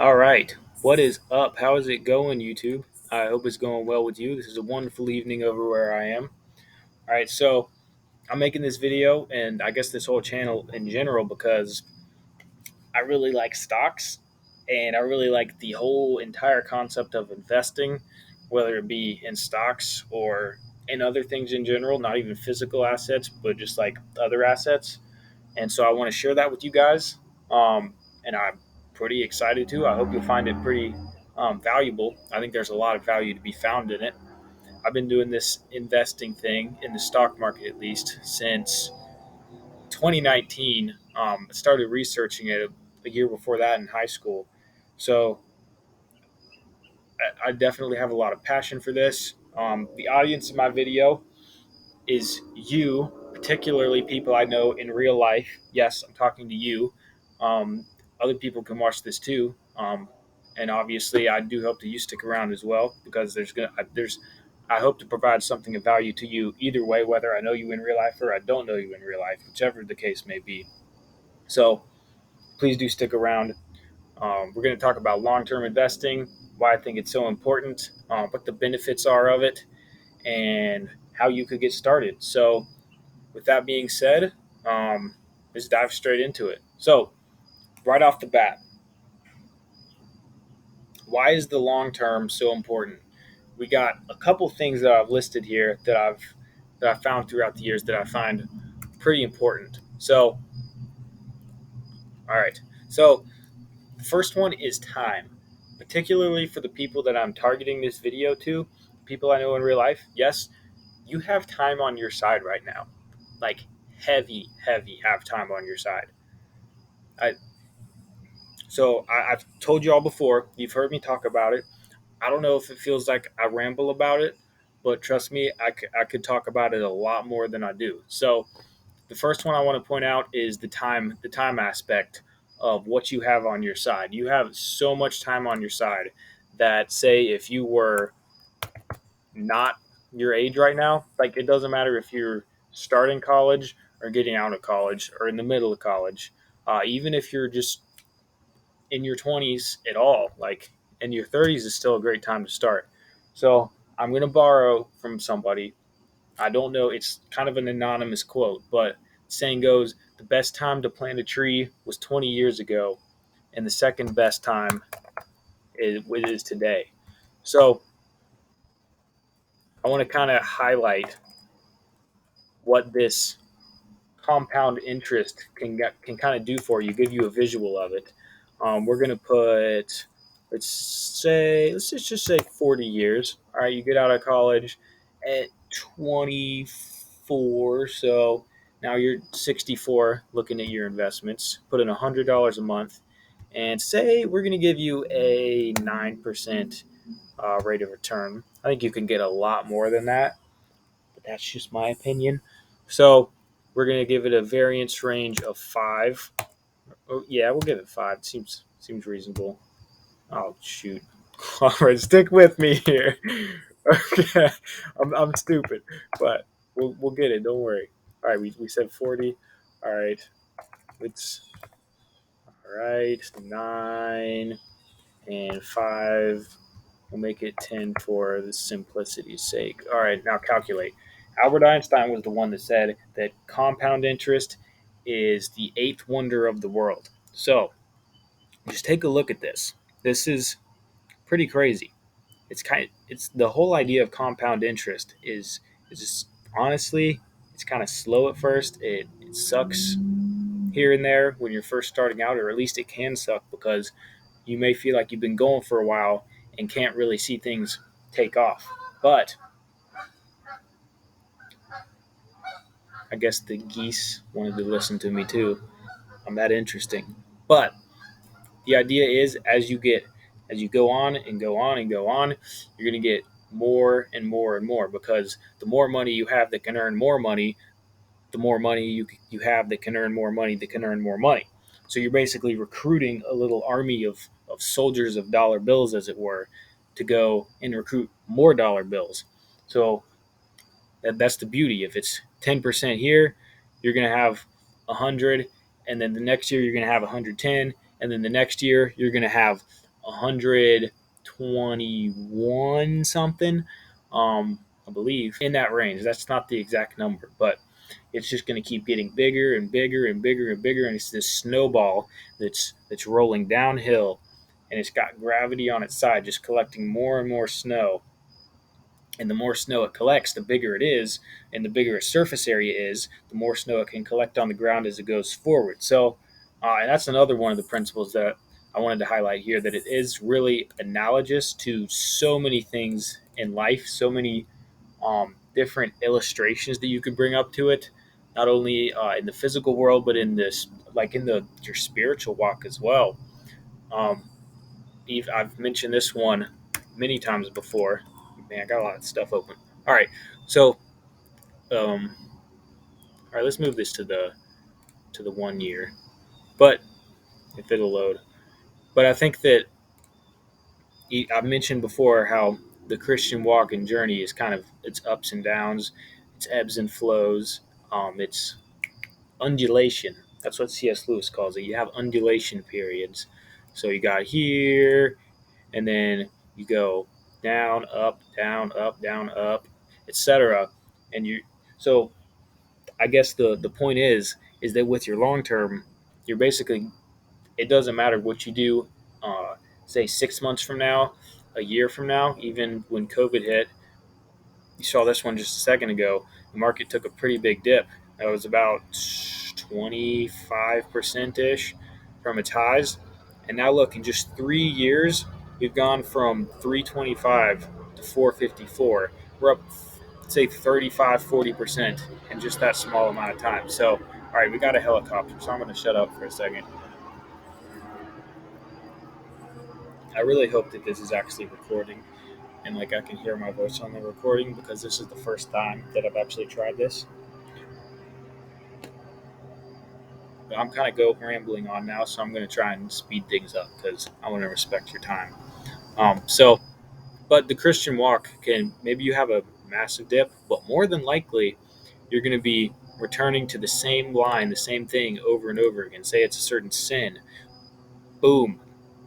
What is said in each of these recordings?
All right. What is up? How is it going, YouTube? I hope it's going well with you. This is a wonderful evening over where I am. All right. So I'm making this video and I guess this whole channel in general because I really like stocks and I really like the whole entire concept of investing, whether it be in stocks or in other things in general, not even physical assets, but just like other assets. And so I want to share that with you guys. And I'm pretty excited too. I hope you'll find it pretty valuable. I think there's a lot of value to be found in it. I've been doing this investing thing in the stock market at least since 2019. I started researching it a year before that in high school. So I definitely have a lot of passion for this. The audience in my video is you, particularly people I know in real life. Yes, I'm talking to you. Um, Other people can watch this too, and obviously, I do hope that you stick around as well because there's I hope to provide something of value to you either way, whether I know you in real life or I don't know you in real life, whichever the case may be. So please do stick around. We're going to talk about long-term investing, why I think it's so important, what the benefits are of it, and how you could get started. So with that being said, um, let's dive straight into it. So, right off the bat, why is the long term so important? We got a couple things that I've listed here that I found throughout the years that I find pretty important. So, all right. So, the first one is time, particularly for the people that I'm targeting this video to, people I know in real life. Yes, you have time on your side right now, like heavy have time on your side. I, I've told you all before. You've heard me talk about it. I don't know if it feels like I ramble about it, but trust me, I could talk about it a lot more than I do. So the first one I want to point out is the time aspect of what you have on your side. You have so much time on your side that say if you were not your age right now, like it doesn't matter if you're starting college or getting out of college or in the middle of college, even if you're just in your 20s at all. Like in your 30s is still a great time to start. So I'm going to borrow from somebody. I don't know. It's kind of an anonymous quote, but saying goes, the best time to plant a tree was 20 years ago, and the second best time is today. So I want to kind of highlight what this compound interest can kind of do for you, give you a visual of it. We're gonna put let's just say 40 years. All right, you get out of college at 24, so now you're 64. Looking at your investments, put in $100 a month, and say we're gonna give you a 9% rate of return. I think you can get a lot more than that, but that's just my opinion. So we're gonna give it a variance range of 5. Oh, yeah, we'll give it 5. Seems reasonable. Oh shoot! All right, stick with me here. Okay, I'm stupid, but we'll get it. Don't worry. All right, we said 40. All right, it's all right. 9 and 5. We'll make it 10 for the simplicity's sake. All right, now calculate. Albert Einstein was the one that said that compound interest is the eighth wonder of the world. So just take a look at this. This is pretty crazy. It's the whole idea of compound interest is just honestly it's kind of slow at first. It sucks here and there when you're first starting out, or at least it can suck because you may feel like you've been going for a while and can't really see things take off. But I guess the geese wanted to listen to me too. I'm that interesting. But the idea is as you go on and go on and go on, you're going to get more and more and more because the more money you have that can earn more money, the more money you have that can earn more money that can earn more money. So you're basically recruiting a little army of soldiers of dollar bills, as it were, to go and recruit more dollar bills. So that's the beauty. If it's 10% here, you're going to have 100, and then the next year you're going to have 110, and then the next year you're going to have 121 something, I believe, in that range. That's not the exact number, but it's just going to keep getting bigger and bigger and bigger and bigger, and it's this snowball that's rolling downhill, and it's got gravity on its side, just collecting more and more snow. And the more snow it collects, the bigger it is, and the bigger its surface area is, the more snow it can collect on the ground as it goes forward. So, and that's another one of the principles that I wanted to highlight here, that it is really analogous to so many things in life, so many different illustrations that you could bring up to it, not only in the physical world, but in this, like in the your spiritual walk as well. Um, I've mentioned this one many times before. Man, I got a lot of stuff open. All right, so um, all right, let's move this to the 1 year. But if it'll load, but I think that I've mentioned before how the Christian walk and journey is kind of its ups and downs, its ebbs and flows, its undulation. That's what C.S. Lewis calls it. You have undulation periods. So you got here, and then you go down, up, etc. And you, so I guess the point is that with your long term, you're basically, it doesn't matter what you do. Say 6 months from now, a year from now, even when COVID hit, you saw this one just a second ago. The market took a pretty big dip. That was about 25% ish from its highs. And now, look, in just 3 years, we've gone from 325 to 454. We're up, say, 35, 40% in just that small amount of time. So, all right, we got a helicopter, so I'm going to shut up for a second. I really hope that this is actually recording and like I can hear my voice on the recording, because this is the first time that I've actually tried this. But I'm kind of go rambling on now, so I'm going to try and speed things up because I want to respect your time. But the Christian walk can, maybe you have a massive dip, but more than likely you're going to be returning to the same line, the same thing over and over again. Say it's a certain sin, boom,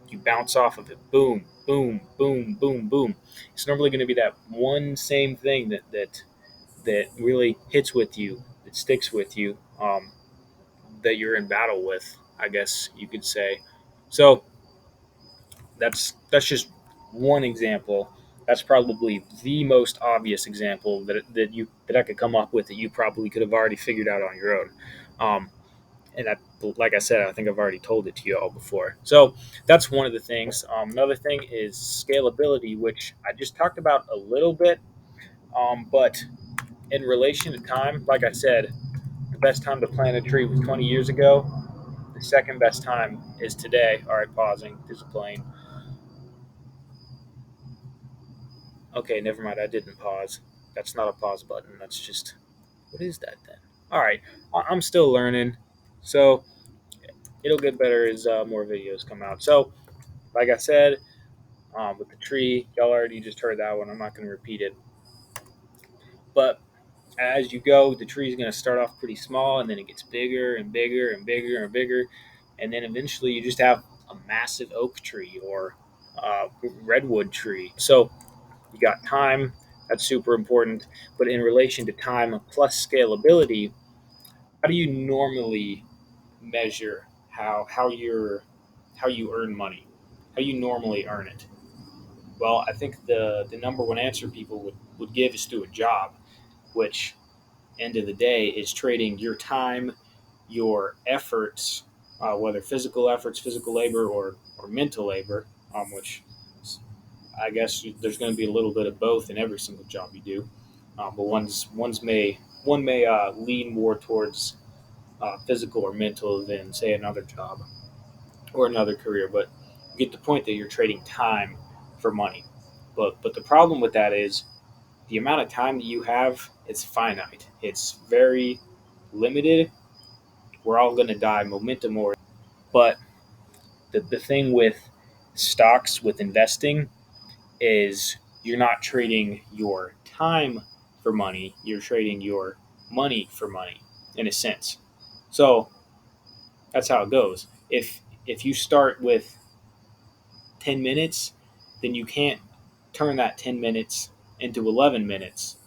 you bounce off of it, boom, boom, boom, boom, boom. It's normally going to be that one same thing that really hits with you, that sticks with you, that you're in battle with, I guess you could say. So that's just one example. That's probably the most obvious example that I could come up with that you probably could have already figured out on your own. Um, and I, like I said, I think I've already told it to you all before. So that's one of the things. Another thing is scalability, which I just talked about a little bit. But in relation to time, like I said, the best time to plant a tree was 20 years ago. The second best time is today. All right, pausing. There's a plane. Okay, never mind. I didn't pause. That's not a pause button. That's just, what is that then? All right, I'm still learning, so it'll get better as more videos come out. So, like I said, with the tree, y'all already just heard that one. I'm not going to repeat it, but as you go, the tree is going to start off pretty small, and then it gets bigger and bigger and bigger and bigger, and then eventually you just have a massive oak tree or redwood tree. So you got time, that's super important. But in relation to time plus scalability, how do you normally measure how you earn money? How you normally earn it? Well, I think the number one answer people would give is through a job, which end of the day is trading your time, your efforts, whether physical efforts, physical labor, or mental labor, which I guess there's going to be a little bit of both in every single job you do. But one may lean more towards physical or mental than say another job or another career. But you get the point that you're trading time for money. But the problem with that is the amount of time that you have is finite. It's very limited. We're all going to die momentum or. But the thing with stocks, with investing, is you're not trading your time for money, you're trading your money for money in a sense. So that's how it goes. If you start with 10 minutes, then you can't turn that 10 minutes into 11 minutes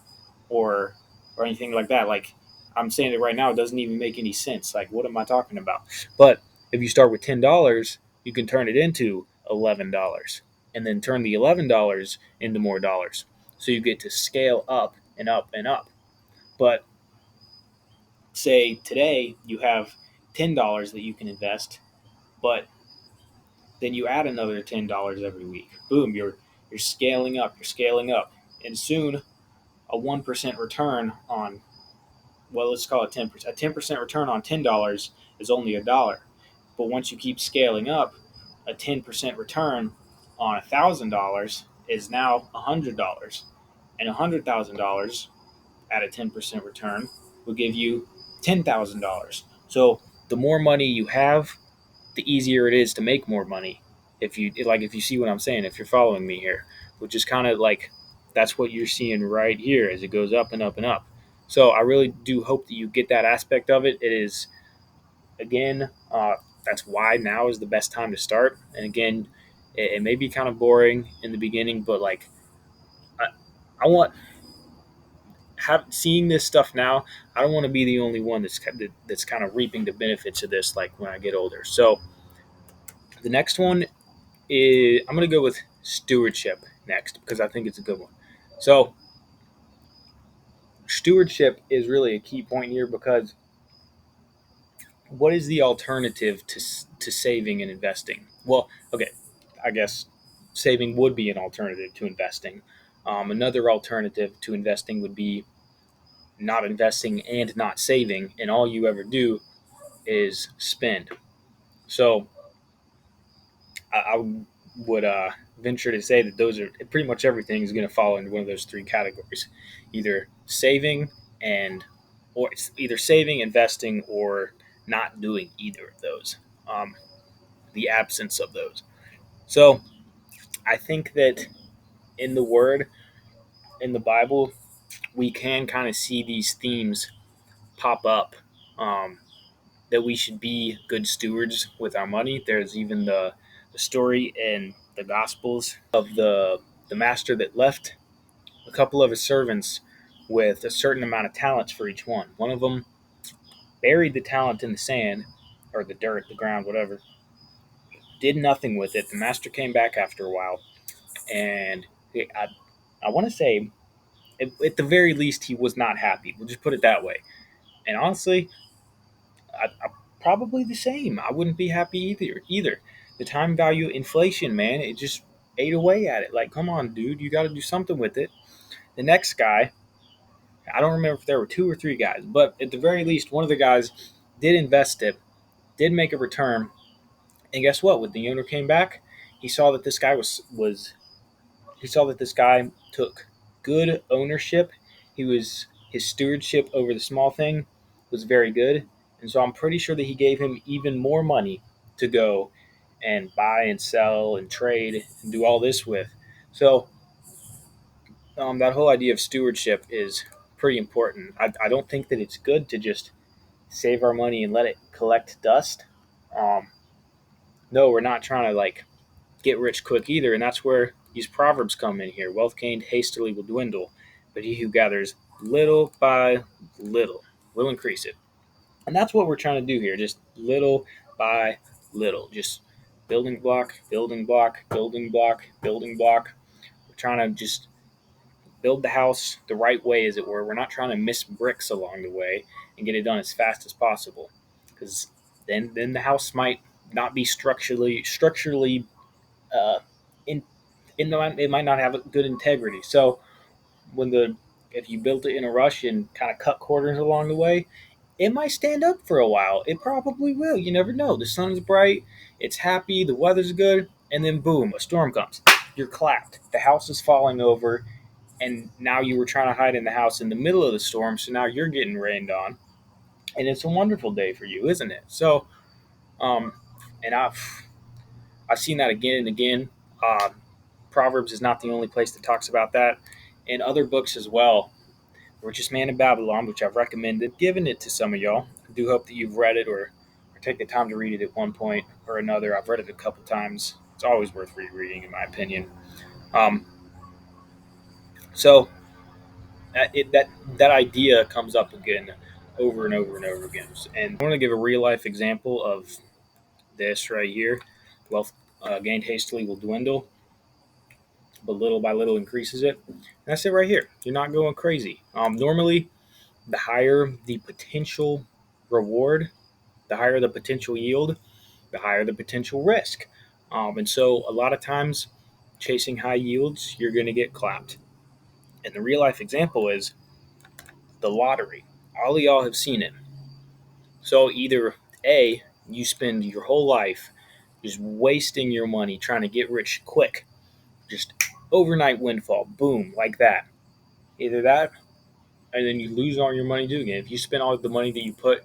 or anything like that. Like I'm saying it right now, it doesn't even make any sense. Like what am I talking about? But if you start with $10, you can turn it into $11 and then turn the $11 into more dollars. So you get to scale up and up and up. But say today you have $10 that you can invest, but then you add another $10 every week. Boom, you're scaling up, you're scaling up. And soon a 1% return on, well, let's call it 10%. A 10% return on $10 is only a dollar. But once you keep scaling up, a 10% return on $1,000 is now $100. And $100,000 at a 10% return will give you $10,000. So the more money you have, the easier it is to make more money. If you see what I'm saying, if you're following me here, which is kind of like that's what you're seeing right here as it goes up and up and up. So I really do hope that you get that aspect of it. It is again, that's why now is the best time to start. And again, it may be kind of boring in the beginning, but like I, I want seeing this stuff now. I don't want to be the only one that's kind of reaping the benefits of this. Like when I get older. So the next one I'm going to go with stewardship next because I think it's a good one. So, stewardship is really a key point here because what is the alternative to saving and investing? Well, okay, I guess saving would be an alternative to investing. Another alternative to investing would be not investing and not saving, and all you ever do is spend. So, I would venture to say that those are pretty much everything is going to fall into one of those three categories, either saving and or it's either saving, investing, or not doing either of those. Um, the absence of those. So I think that in the Word, in the Bible, we can kind of see these themes pop up. Um, that we should be good stewards with our money. There's even the story in the Gospels of the master that left a couple of his servants with a certain amount of talents for each one. One of them buried the talent in the sand or the dirt, the ground, whatever, did nothing with it. The master came back after a while, and I want to say, at the very least, he was not happy. We'll just put it that way. And honestly, I probably the same. I wouldn't be happy either. The time value inflation, man, it just ate away at it. Like, come on, dude, you got to do something with it. The next guy, I don't remember if there were two or three guys, but at the very least, one of the guys did invest it, did make a return, and guess what? When the owner came back, he saw that this guy was he saw that this guy took good ownership. His stewardship over the small thing was very good, and so I'm pretty sure that he gave him even more money to go and buy and sell and trade and do all this with. So that whole idea of stewardship is pretty important. I don't think that it's good to just save our money and let it collect dust. Um, no, we're not trying to like get rich quick either, and that's where these proverbs come in here. Wealth gained hastily will dwindle, but he who gathers little by little will increase it. And that's what we're trying to do here, just little by little, just building block, building block, building block, building block. We're trying to just build the house the right way, as it were. We're not trying to miss bricks along the way and get it done as fast as possible, because then the house might not be structurally uh, in it might not have good integrity. So when the if you built it in a rush and kind of cut corners along the way, it might stand up for a while. It probably will. You never know. The sun's bright, it's happy, the weather's good, and then boom, a storm comes. You're clapped. The house is falling over, and now you were trying to hide in the house in the middle of the storm, so now you're getting rained on, and it's a wonderful day for you, isn't it? So, um, and I've seen that again and again. Uh, Proverbs is not the only place that talks about that. In other books as well, Richest Man in Babylon, which I've recommended, giving it to some of y'all. I do hope that you've read it or take the time to read it at one point or another. I've read it a couple times. It's always worth rereading, in my opinion. Um, so that idea comes up again over and over and over again. And I want to give a real life example of this right here. Wealth gained hastily will dwindle, but little by little increases it. And that's it right here. You're not going crazy. Normally, the higher the potential reward, the higher the potential yield, the higher the potential risk. And so, a lot of times, chasing high yields, you're going to get clapped. And the real life example is the lottery. All of y'all have seen it. So, either A, you spend your whole life just wasting your money trying to get rich quick, just overnight windfall, boom, like that. Either that, and then you lose all your money doing it. If you spend all the money that you put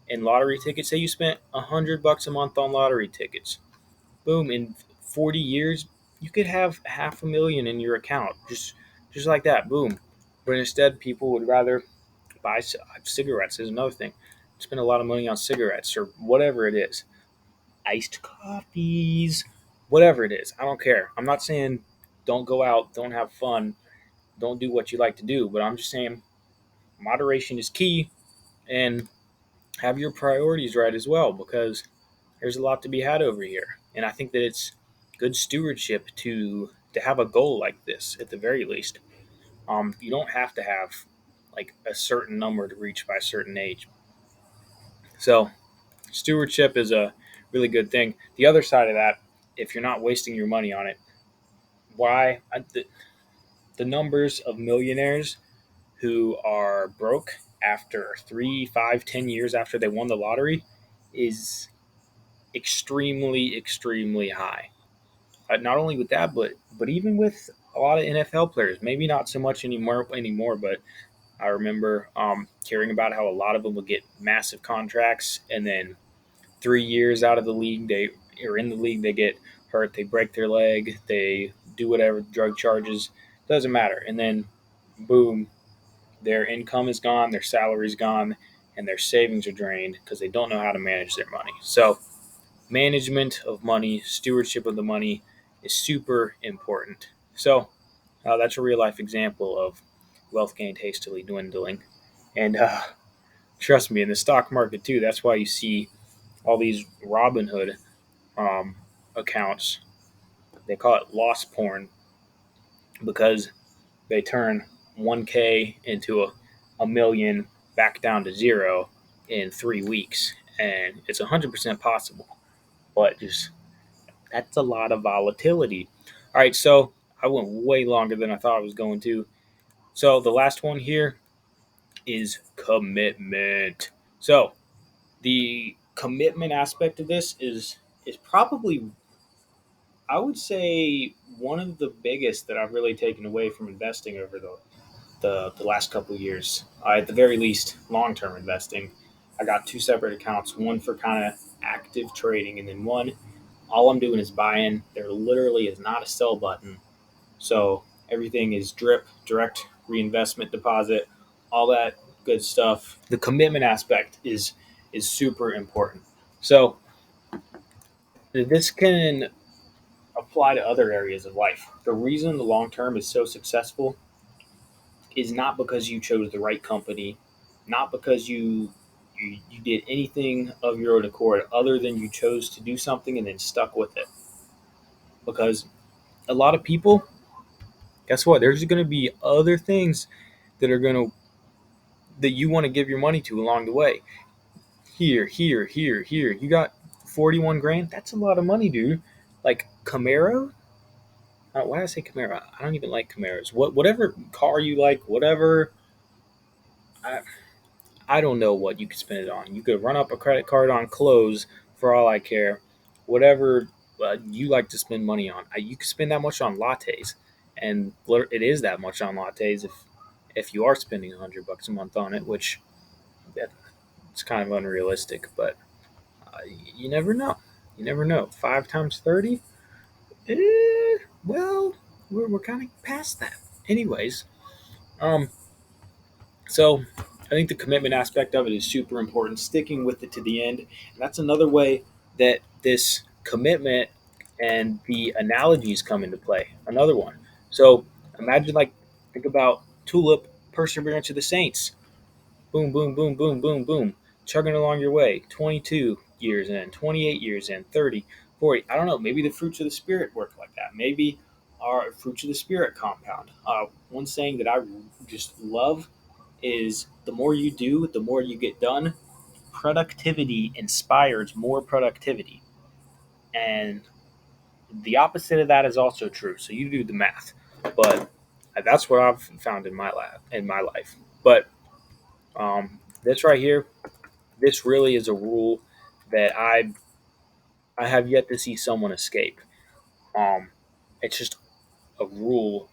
in lottery tickets, say you spent $100 a month on lottery tickets, boom, in 40 years, you could have half a million in your account, just like that, boom. But instead, people would rather buy cigarettes. Is another thing. Spend a lot of money on cigarettes or whatever it is, iced coffees, whatever it is. I don't care. I'm not saying don't go out, don't have fun, don't do what you like to do, but I'm just saying moderation is key, and have your priorities right as well, because there's a lot to be had over here. And I think that it's good stewardship to have a goal like this at the very least. You don't have to have like a certain number to reach by a certain age. So stewardship is a really good thing. The other side of that, if you're not wasting your money on it, why the numbers of millionaires who are broke after 3, 5, 10 years after they won the lottery is extremely, extremely high. Not only with that, but even with a lot of NFL players. Maybe not so much anymore. But I remember hearing about how a lot of them would get massive contracts, and then 3 years out of the league, they are in the league, they get hurt, they break their leg, they do whatever, drug charges, doesn't matter, and then boom, their income is gone, their salary is gone, and their savings are drained because they don't know how to manage their money. So management of money, stewardship of the money is super important. So that's a real life example of wealth gained hastily dwindling. And trust me, in the stock market too, that's why you see all these Robinhood um, accounts. They call it loss porn because they turn 1K into a million back down to zero in 3 weeks. And it's 100% possible, but just that's a lot of volatility. All right, so I went way longer than I thought I was going to. So the last one here is commitment. So the commitment aspect of this is probably, I would say, one of the biggest that I've really taken away from investing over the last couple of years. At the very least, long term investing. I got two separate accounts, one for kind of active trading, and then one all I'm doing is buying. There literally is not a sell button. So everything is drip, direct reinvestment deposit, all that good stuff. The commitment aspect is super important. So this can apply to other areas of life. The reason the long term is so successful is not because you chose the right company, not because you did anything of your own accord other than you chose to do something and then stuck with it. Because a lot of people, guess what? There's going to be other things that are going to that you want to give your money to along the way. Here. You got 41 grand. That's a lot of money, dude. Like Camaro. Why did I say Camaro? I don't even like Camaros. Whatever car you like, whatever. I, I don't know what you could spend it on. You could run up a credit card on clothes for all I care. Whatever you like to spend money on, you could spend that much on lattes, and it is that much on lattes if you are spending $100 a month on it, which it's kind of unrealistic. But uh, you never know. You never know. 5 times 30. Well, we're kind of past that. Anyways, um, so I think the commitment aspect of it is super important. Sticking with it to the end, and that's another way that this commitment and the analogies come into play. Another one. So imagine, like, think about Tulip, Perseverance of the Saints. Boom, boom, boom, boom, boom, boom, chugging along your way. 22 years in, 28 years in, 30, 40. I don't know. Maybe the fruits of the spirit work like that. Maybe our fruits of the spirit compound. One saying that I just love is the more you do, the more you get done. Productivity inspires more productivity. And the opposite of that is also true. So you do the math, but that's what I've found in my life. But this right here, this really is a rule that I have yet to see someone escape. Um, it's just a rule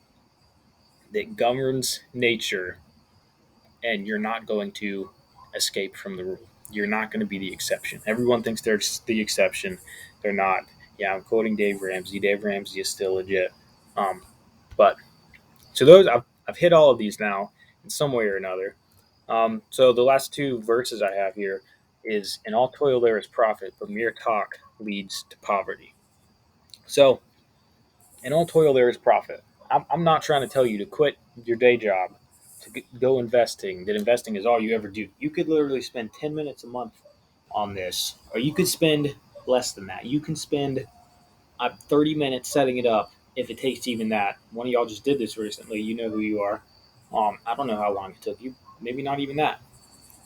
that governs nature, and you're not going to escape from the rule. You're not going to be the exception. Everyone thinks they're the exception. They're not. Yeah, I'm quoting Dave Ramsey. Dave Ramsey is still legit. Um, but so those I've hit all of these now in some way or another. So the last two verses I have here is in all toil there is profit, but mere talk leads to poverty. So in all toil there is profit. I'm not trying to tell you to quit your day job to go investing. That investing is all you ever do. You could literally spend 10 minutes a month on this, or you could spend less than that. You can spend 30 minutes setting it up if it takes even that. One of y'all just did this recently. You know who you are. I don't know how long it took you. Maybe not even that.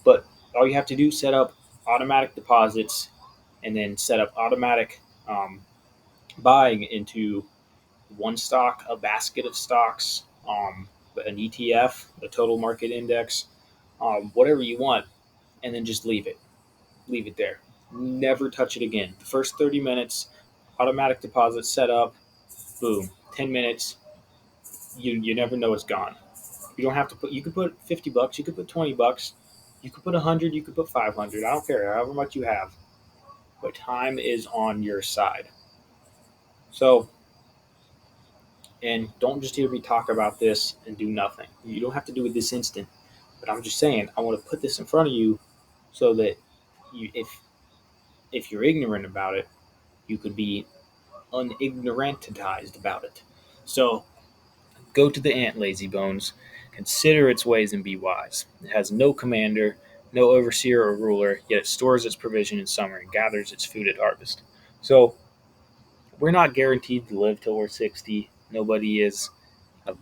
But all you have to do is set up automatic deposits and then set up automatic buying into one stock, a basket of stocks, an ETF, a total market index, whatever you want, and then just leave it. Leave it there. Never touch it again. The first 30 minutes, automatic deposit set up, boom. 10 minutes, you never know it's gone. You don't have to put, you could put $50, you could put $20, you could put 100, you could put 500. I don't care, however much you have. But time is on your side. So, and don't just hear me talk about this and do nothing. You don't have to do it this instant. But I'm just saying, I want to put this in front of you so that if you're ignorant about it, you could be unignorantized about it. So go to the ant, lazy bones. Consider its ways and be wise. It has no commander, no overseer or ruler, yet it stores its provision in summer and gathers its food at harvest. So we're not guaranteed to live till we're 60. Nobody is. A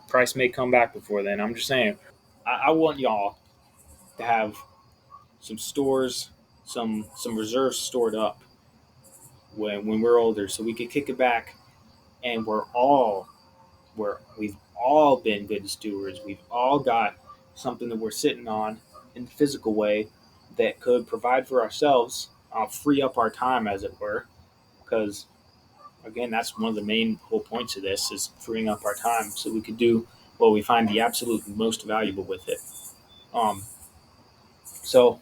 price may come back before then. I'm just saying, I want y'all to have some stores, some reserves stored up when we're older, so we could kick it back, and we've all been good stewards. We've all got something that we're sitting on in the physical way that could provide for ourselves, free up our time, as it were, because again, that's one of the main whole points of this is freeing up our time so we could do what we find the absolute most valuable with it. Um, so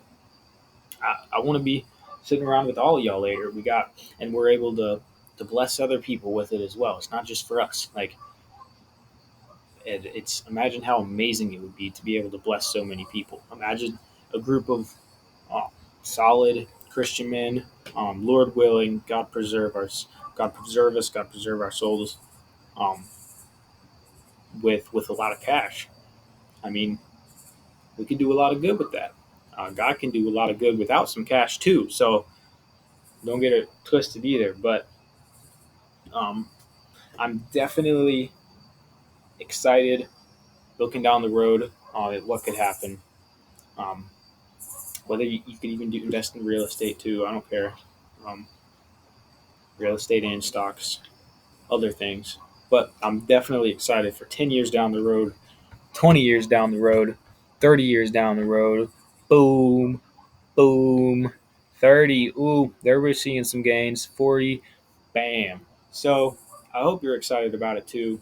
I want to be sitting around with all of y'all later. And we're able to bless other people with it as well. It's not just for us. Like it's imagine how amazing it would be to be able to bless so many people. Imagine a group of uh, solid Christian men. Lord willing, God preserve us, God preserve our souls. Um, with a lot of cash. I mean, we could do a lot of good with that. God can do a lot of good without some cash too. So don't get it twisted either. But um, I'm definitely excited looking down the road at what could happen. Um, whether you could even invest in real estate too, I don't care. Um, Real estate and stocks, other things. But I'm definitely excited for 10 years down the road, 20 years down the road, 30 years down the road. Boom, boom. 30. Ooh, there we're seeing some gains. 40. Bam. So I hope you're excited about it too.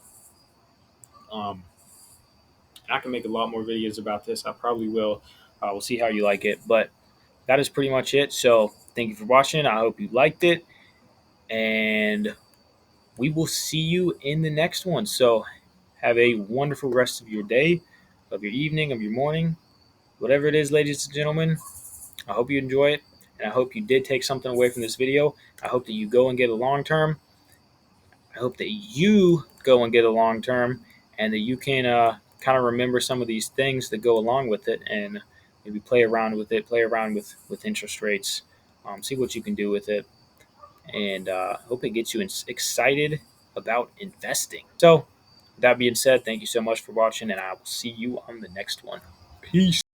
Um, I can make a lot more videos about this. I probably will. We'll see how you like it. But that is pretty much it. So thank you for watching. I hope you liked it. And we will see you in the next one. So have a wonderful rest of your day, of your evening, of your morning, whatever it is, ladies and gentlemen. I hope you enjoy it. And I hope you did take something away from this video. I hope that you go and get a long term. I hope that you go and get a long term, and that you can kind of remember some of these things that go along with it, and maybe play around with it, play around with interest rates, see what you can do with it, and hope it gets you excited about investing. So, with that being said, thank you so much for watching, and I will see you on the next one. Peace.